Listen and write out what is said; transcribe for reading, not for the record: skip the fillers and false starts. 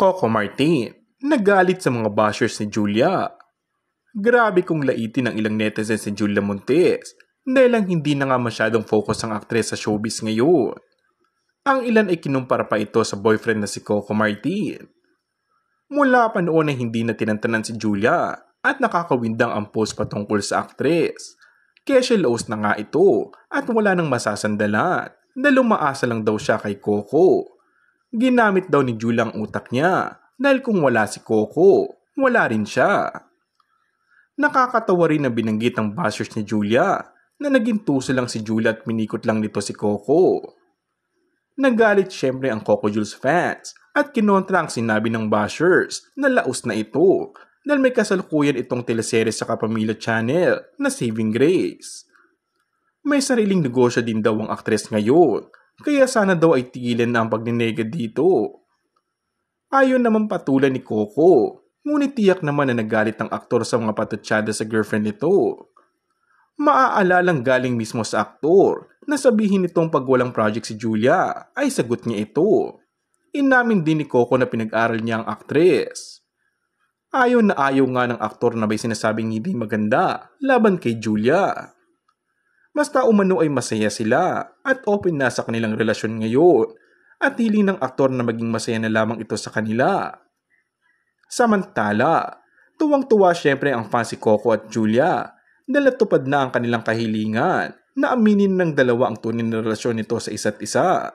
Coco Martin, nagalit sa mga bashers ni Julia. Grabe kong laitin ng ilang netizens si Julia Montes dahil lang hindi na nga masyadong focus ang aktres sa showbiz ngayon. Ang ilan ay kinumpara pa ito sa boyfriend na si Coco Martin. Mula pa noon ay hindi na tinantanan si Julia at nakakawindang ang post patungkol sa aktres. Casual na nga ito at wala nang masasandalan dahil umaasa lang daw siya kay Coco. Ginamit daw ni Julia ang utak niya dahil kung wala si Coco, wala rin siya. Nakakatawa rin na binanggit ang bashers ni Julia na naging tuso lang si Julia at minikot lang nito si Coco. Nagalit syempre ang Coco Jules fans at kinontra ang sinabi ng bashers na laos na ito dahil may kasalukuyan itong teleserye sa Kapamilya Channel na Saving Grace. May sariling negosyo din daw ang aktres ngayon. Kaya sana daw ay tigilan na ang pagninega dito. Ayon naman patulan ni Coco, ngunit tiyak naman na nagalit ang aktor sa mga patutsada sa girlfriend nito. Maaalalang galing mismo sa aktor na sabihin nitong pag walang project si Julia ay sagot niya ito. Inamin din ni Coco na pinag-aral niya ang aktres. Ayon na ayaw nga ng aktor na may sinasabing hindi maganda laban kay Julia. Basta umano ay masaya sila at open na sa kanilang relasyon ngayon at hiling ng aktor na maging masaya na lamang ito sa kanila. Samantala, tuwang-tuwa syempre ang fans si Coco at Julia dahil natupad na ang kanilang kahilingan na aminin ng dalawa ang tunay na relasyon nito sa isa't isa.